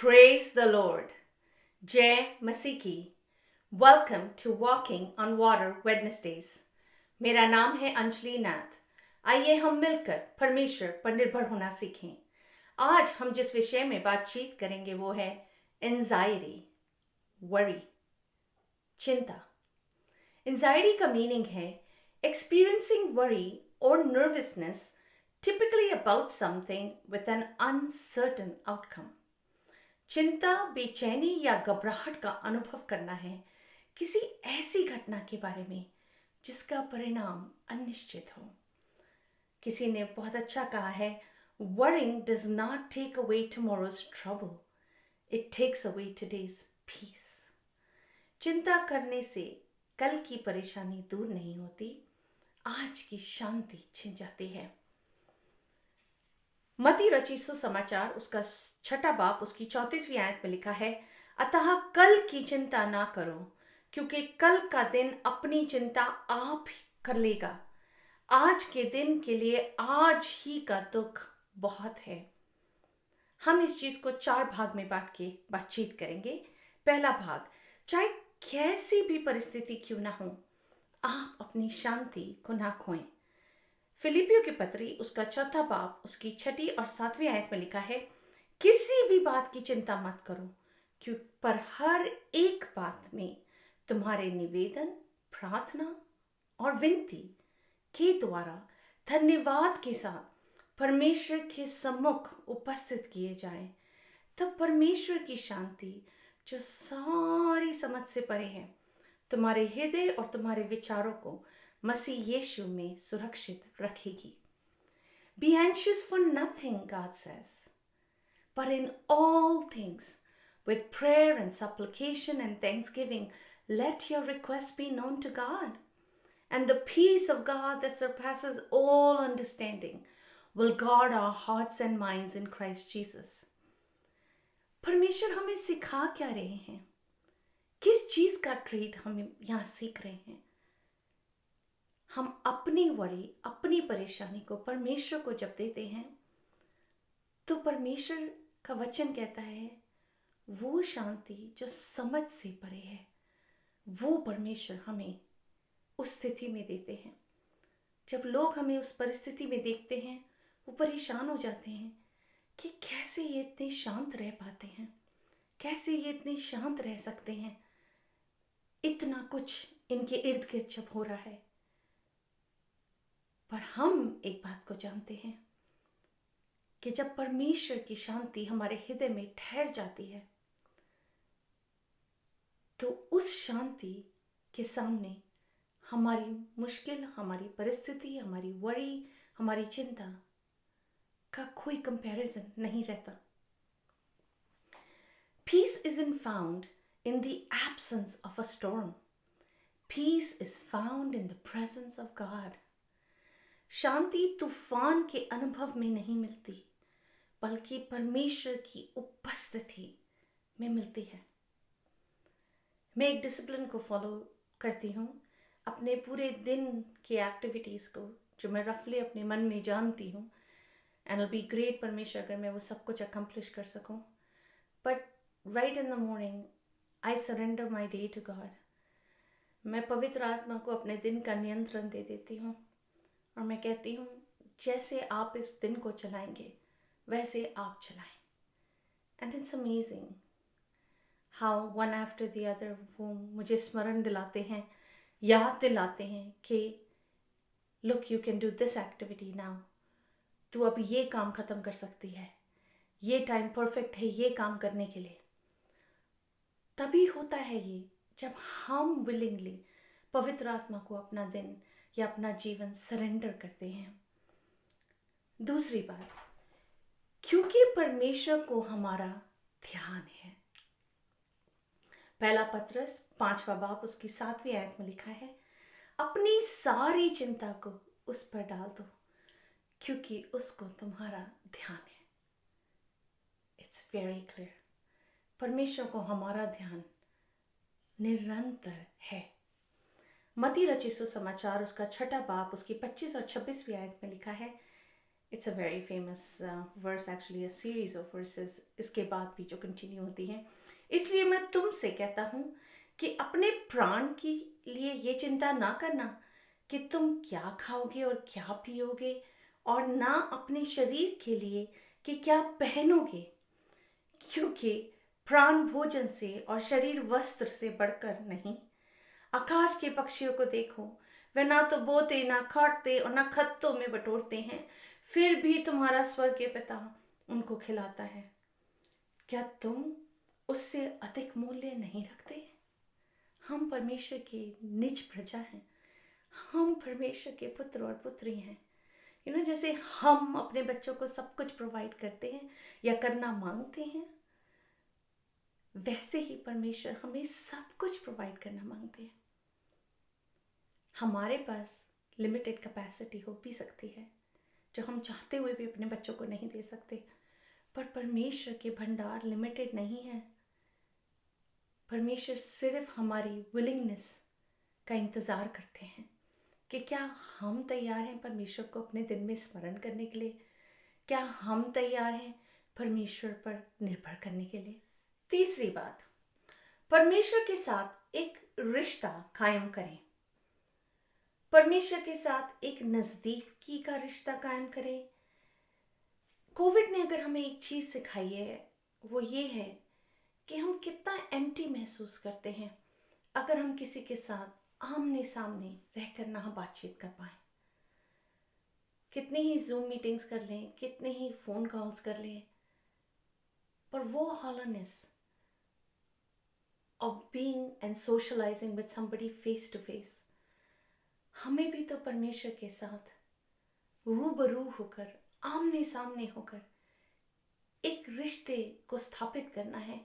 Praise the Lord. जय मसीह की. Welcome to Walking on Water Wednesdays. मेरा नाम है अंजलि नाथ. आइए हम मिलकर परमेश्वर पर निर्भर होना सीखें. आज हम जिस विषय में बातचीत करेंगे वो है एंजाइटी, वरी, चिंता. एंजाइटी का मीनिंग है experiencing worry or nervousness typically about something with an uncertain outcome. चिंता, बेचैनी या घबराहट का अनुभव करना है किसी ऐसी घटना के बारे में जिसका परिणाम अनिश्चित हो. किसी ने बहुत अच्छा कहा है, worrying does not take away tomorrow's trouble, it takes away today's peace. चिंता करने से कल की परेशानी दूर नहीं होती, आज की शांति छिन जाती है. मती रची सुसमाचार उसका 6 बाब उसकी 34वीं आयत में लिखा है, अतः कल की चिंता ना करो क्योंकि कल का दिन अपनी चिंता आप ही कर लेगा. आज के दिन के लिए आज ही का दुख बहुत है. हम इस चीज को 4 भाग में बांट के बातचीत करेंगे. पहला भाग, चाहे कैसी भी परिस्थिति क्यों ना हो, आप अपनी शांति को ना खोएं. फिलिपियों की पत्री उसका 4 बाब उसकी 6 और 7वीं आयत में लिखा है, किसी भी बात की चिंता मत करो क्यों, पर हर एक बात में तुम्हारे निवेदन, प्रार्थना और विनती के द्वारा धन्यवाद के साथ परमेश्वर के सम्मुख उपस्थित किए जाएं. तब परमेश्वर की शांति जो सारी समझ से परे है तुम्हारे हृदय और तुम्हारे विचारों को मसीह यीशु में सुरक्षित रखेगी. Be anxious for nothing, God says, but in all things, with prayer and supplication and thanksgiving, let your requests be known to God. And the peace of God that surpasses all understanding will guard our hearts and minds in Christ Jesus. परमेश्वर हमें सिखा क्या रहे हैं? किस चीज का trade हम यहाँ सीख रहे हैं? हम अपनी वरी, अपनी परेशानी को परमेश्वर को जब देते हैं तो परमेश्वर का वचन कहता है वो शांति जो समझ से परे है वो परमेश्वर हमें उस स्थिति में देते हैं. जब लोग हमें उस परिस्थिति में देखते हैं वो परेशान हो जाते हैं कि कैसे ये इतने शांत रह पाते हैं, कैसे ये इतने शांत रह सकते हैं, इतना कुछ इनके इर्द गिर्द जब हो रहा है. पर हम एक बात को जानते हैं कि जब परमेश्वर की शांति हमारे हृदय में ठहर जाती है तो उस शांति के सामने हमारी मुश्किल, हमारी परिस्थिति, हमारी वरी, हमारी चिंता का कोई कंपैरिजन नहीं रहता. Peace isn't found in the absence of a storm. Peace is found in the presence of God. शांति तूफान के अनुभव में नहीं मिलती बल्कि परमेश्वर की उपस्थिति में मिलती है. मैं एक डिसिप्लिन को फॉलो करती हूँ अपने पूरे दिन की एक्टिविटीज़ को, जो मैं रफली अपने मन में जानती हूँ. एंड इट बी ग्रेट परमेश्वर अगर मैं वो सब कुछ अकम्प्लिश कर सकूँ. But right in the morning I surrender my day to God. मैं पवित्र आत्मा को अपने दिन का नियंत्रण दे देती हूँ और मैं कहती हूँ जैसे आप इस दिन को चलाएंगे वैसे आप चलाएं. And it's amazing how one after the other वो मुझे स्मरण दिलाते हैं, याद दिलाते हैं कि look you can do this activity now. तू अब ये काम ख़त्म कर सकती है, ये टाइम परफेक्ट है ये काम करने के लिए. तभी होता है ये जब हम विलिंगली पवित्र आत्मा को अपना दिन या अपना जीवन सरेंडर करते हैं. दूसरी बात, क्योंकि परमेश्वर को हमारा ध्यान है, पहला पत्रस 5वां बाब उसकी 7वीं आयत में लिखा है, अपनी सारी चिंता को उस पर डाल दो क्योंकि उसको तुम्हारा ध्यान है। इट्स वेरी क्लियर, परमेश्वर को हमारा ध्यान निरंतर है। मत्ती रचित सुसमाचार उसका 6वां बाब उसकी 25 और 26वीं आयत में लिखा है, it's a very famous verse, actually a series of verses इसके बाद भी जो कंटिन्यू होती हैं। इसलिए मैं तुमसे कहता हूँ कि अपने प्राण के लिए ये चिंता ना करना कि तुम क्या खाओगे और क्या पियोगे, और ना अपने शरीर के लिए कि क्या पहनोगे, क्योंकि प्राण भोजन से और शरीर वस्त्र से बढ़कर नहीं। आकाश के पक्षियों को देखो, वे ना तो बोते, ना काटते और ना खत्तों में बटोरते हैं, फिर भी तुम्हारा स्वर्गीय पिता उनको खिलाता है। क्या तुम उससे अधिक मूल्य नहीं रखते? हम परमेश्वर की निज प्रजा हैं, हम परमेश्वर के पुत्र और पुत्री हैं। जैसे हम अपने बच्चों को सब कुछ प्रोवाइड करते हैं या करना मांगते हैं, वैसे ही परमेश्वर हमें सब कुछ प्रोवाइड करना मांगते हैं। हमारे पास लिमिटेड कैपेसिटी हो भी सकती है जो हम चाहते हुए भी अपने बच्चों को नहीं दे सकते, पर परमेश्वर के भंडार लिमिटेड नहीं है। परमेश्वर सिर्फ हमारी विलिंगनेस का इंतज़ार करते हैं कि क्या हम तैयार हैं परमेश्वर को अपने दिन में स्मरण करने के लिए, क्या हम तैयार हैं परमेश्वर पर निर्भर करने के लिए। तीसरी बात, परमेश्वर के साथ एक रिश्ता कायम करें। परमेश्वर के साथ एक नज़दीकी का रिश्ता कायम करें। कोविड ने अगर हमें एक चीज़ सिखाई है, वो ये है कि हम कितना एम्प्टी महसूस करते हैं अगर हम किसी के साथ आमने सामने रहकर ना बातचीत कर पाए। कितनी ही जूम मीटिंग्स कर लें, कितने ही फ़ोन कॉल्स कर लें, पर वो hollowness of being and socialising with somebody face to face, हमें भी तो परमेश्वर के साथ रूबरू होकर, आमने सामने होकर एक रिश्ते को स्थापित करना है,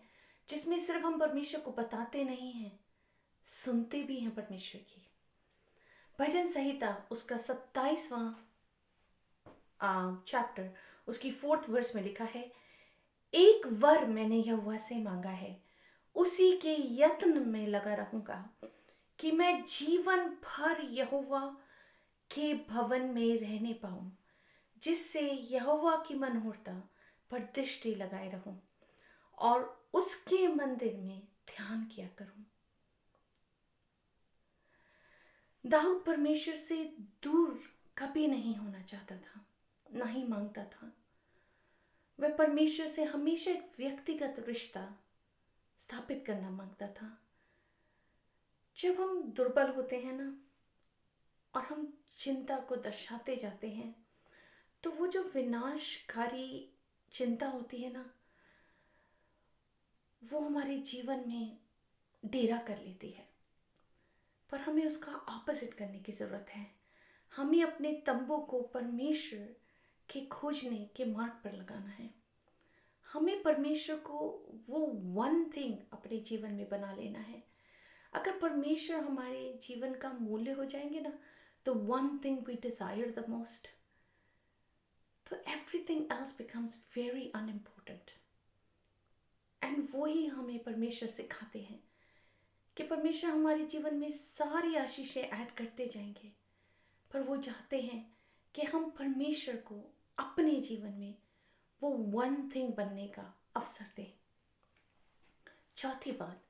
जिसमें सिर्फ हम परमेश्वर को बताते नहीं हैं, सुनते भी हैं परमेश्वर की। भजन संहिता उसका 27वां चैप्टर उसकी 4th वर्स में लिखा है, एक वर मैंने यहोवा से मांगा है, उसी के यत्न में लगा रहूंगा कि मैं जीवन भर यहोवा के भवन में रहने पाऊं, जिससे यहोवा की मनोहरता पर दृष्टि लगाए रहूं और उसके मंदिर में ध्यान किया करूं। दाऊद परमेश्वर से दूर कभी नहीं होना चाहता था, ना ही मांगता था। वह परमेश्वर से हमेशा एक व्यक्तिगत रिश्ता स्थापित करना मांगता था। जब हम दुर्बल होते हैं ना, और हम चिंता को दर्शाते जाते हैं, तो वो जो विनाशकारी चिंता होती है ना, वो हमारे जीवन में डेरा कर लेती है। पर हमें उसका ऑपोजिट करने की ज़रूरत है। हमें अपने तंबू को परमेश्वर के खोजने के मार्ग पर लगाना है। हमें परमेश्वर को वो वन थिंग अपने जीवन में बना लेना है। अगर परमेश्वर हमारे जीवन का मूल्य हो जाएंगे ना, तो one thing we desire the most, तो everything else becomes very unimportant. And वो ही हमें परमेश्वर सिखाते हैं कि परमेश्वर हमारे जीवन में सारी आशीषें ऐड करते जाएंगे, पर वो चाहते हैं कि हम परमेश्वर को अपने जीवन में वो वन थिंग बनने का अवसर दें। चौथी बात,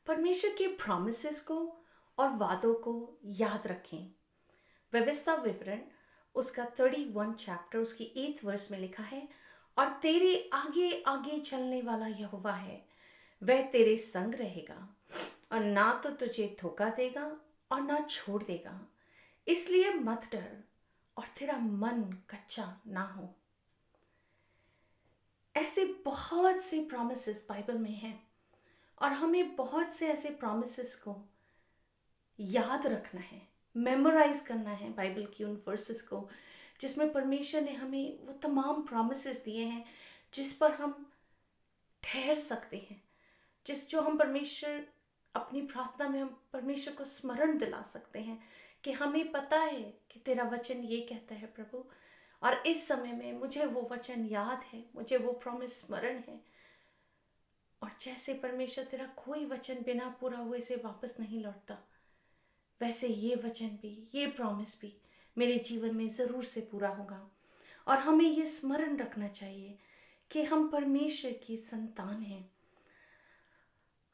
परमेश्वर के प्रॉमिसेस को और वादों को याद रखें। व्यवस्था विवरण उसका 31 चैप्टर उसकी 8th वर्स में लिखा है, और तेरे आगे आगे चलने वाला यहोवा है, वह तेरे संग रहेगा और ना तो तुझे धोखा देगा और ना छोड़ देगा, इसलिए मत डर और तेरा मन कच्चा ना हो। ऐसे बहुत से प्रॉमिसेस बाइबल में हैं, और हमें बहुत से ऐसे प्रॉमिसेस को याद रखना है, मेमोराइज करना है बाइबल की उन वर्सेस को, जिसमें परमेश्वर ने हमें वो तमाम प्रॉमिसेस दिए हैं जिस पर हम ठहर सकते हैं, जो हम परमेश्वर अपनी प्रार्थना में हम परमेश्वर को स्मरण दिला सकते हैं कि हमें पता है कि तेरा वचन ये कहता है प्रभु, और इस समय में मुझे वो वचन याद है, मुझे वो प्रॉमिस स्मरण है। और जैसे परमेश्वर तेरा कोई वचन बिना पूरा हुए से वापस नहीं लौटता, वैसे ये वचन भी, ये प्रॉमिस भी मेरे जीवन में ज़रूर से पूरा होगा। और हमें ये स्मरण रखना चाहिए कि हम परमेश्वर की संतान हैं।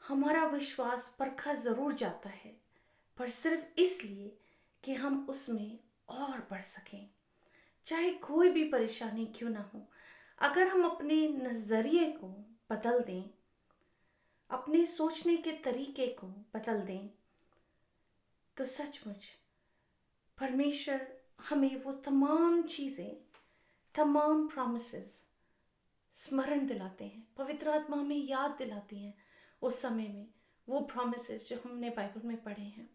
हमारा विश्वास परखा ज़रूर जाता है, पर सिर्फ इसलिए कि हम उसमें और बढ़ सकें, चाहे कोई भी परेशानी क्यों ना हो। अगर हम अपने नज़रिए को बदल दें, अपने सोचने के तरीके को बदल दें, तो सचमुच परमेश्वर हमें वो तमाम चीज़ें, तमाम प्रॉमिसेस स्मरण दिलाते हैं। पवित्र आत्मा हमें याद दिलाती हैं उस समय में वो प्रॉमिसेस जो हमने बाइबल में पढ़े हैं,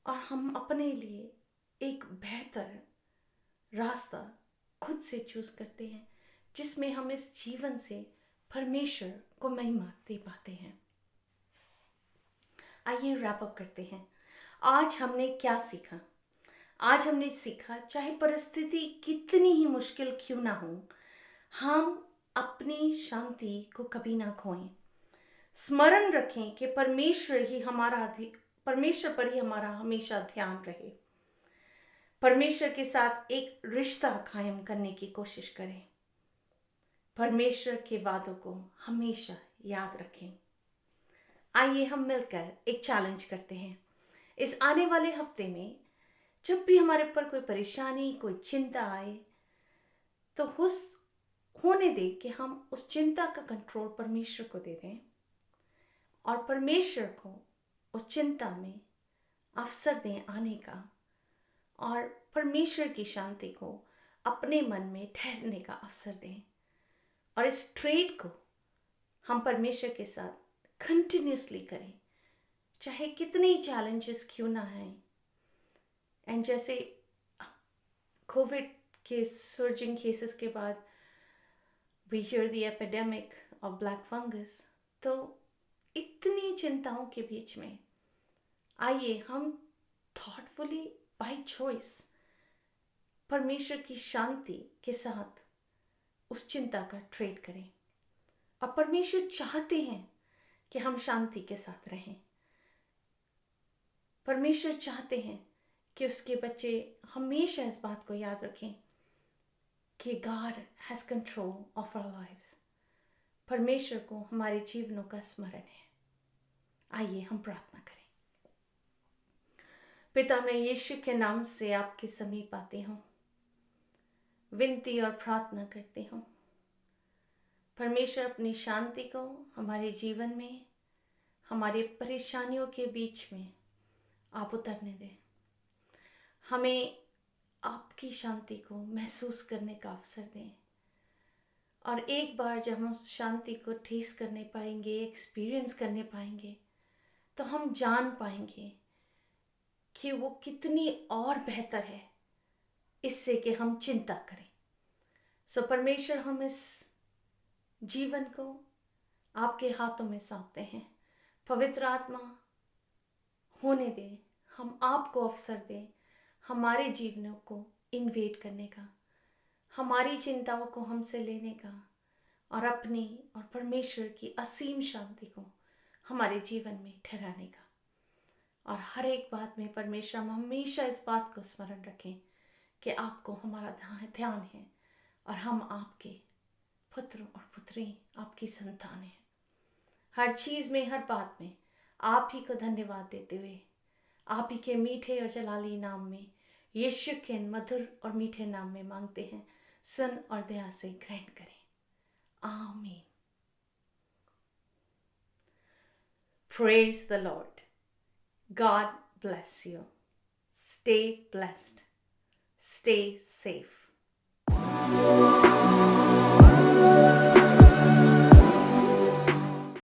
और हम अपने लिए एक बेहतर रास्ता खुद से चूज करते हैं, जिसमें हम इस जीवन से परमेश्वर को महिमा दे पाते हैं। आइए रैप अप करते हैं। आज हमने क्या सीखा? आज हमने सीखा, चाहे परिस्थिति कितनी ही मुश्किल क्यों ना हो, हम अपनी शांति को कभी ना खोएं। स्मरण रखें कि परमेश्वर पर ही हमारा हमेशा ध्यान रहे। परमेश्वर के साथ एक रिश्ता कायम करने की कोशिश करें। परमेश्वर के वादों को हमेशा याद रखें। आइए हम मिलकर एक चैलेंज करते हैं। इस आने वाले हफ्ते में जब भी हमारे ऊपर कोई परेशानी, कोई चिंता आए, तो होने दे कि हम उस चिंता का कंट्रोल परमेश्वर को दे दें, और परमेश्वर को उस चिंता में अवसर दें आने का, और परमेश्वर की शांति को अपने मन में ठहरने का अवसर दें। और इस ट्रेड को हम परमेश्वर के साथ कंटिन्यूसली करें, चाहे कितने चैलेंजेस क्यों ना आए। एंड जैसे कोविड के सर्जिंग केसेस के बाद we hear the epidemic of black fungus, तो इतनी चिंताओं के बीच में आइए हम थॉटफुली, बाय चॉइस, परमेश्वर की शांति के साथ उस चिंता का ट्रेड करें। और परमेश्वर चाहते हैं कि हम शांति के साथ रहें। परमेश्वर चाहते हैं कि उसके बच्चे हमेशा इस बात को याद रखें कि God has control of our lives. परमेश्वर को हमारे जीवनों का स्मरण है। आइए हम प्रार्थना करें। पिता, मैं यीशु के नाम से आपके समीप आती हूँ, विनती और प्रार्थना करती हूँ। परमेश्वर अपनी शांति को हमारे जीवन में, हमारे परेशानियों के बीच में आप उतरने दें। हमें आपकी शांति को महसूस करने का अवसर दें, और एक बार जब हम उस शांति को टेस्ट करने पाएंगे, एक्सपीरियंस करने पाएंगे, तो हम जान पाएंगे कि वो कितनी और बेहतर है इससे कि हम चिंता करें। सो परमेश्वर, हम इस जीवन को आपके हाथों में सौंपते हैं। पवित्र आत्मा होने दें, हम आपको अवसर दें हमारे जीवनों को इन्वेट करने का, हमारी चिंताओं को हमसे लेने का, और अपनी और परमेश्वर की असीम शांति को हमारे जीवन में ठहराने का। और हर एक बात में परमेश्वर, हम हमेशा इस बात को स्मरण रखें कि आपको हमारा ध्यान है, और हम आपके पुत्र और पुत्री, आपकी संतान हैं। हर चीज़ में, हर बात में आप ही को धन्यवाद देते हुए, आप ही के मीठे और जलाली नाम में, यीशु के मधुर और मीठे नाम में मांगते हैं। सुन और दया से ग्रहण करें। आमीन। Praise the Lord. God bless you. Stay blessed. Stay safe.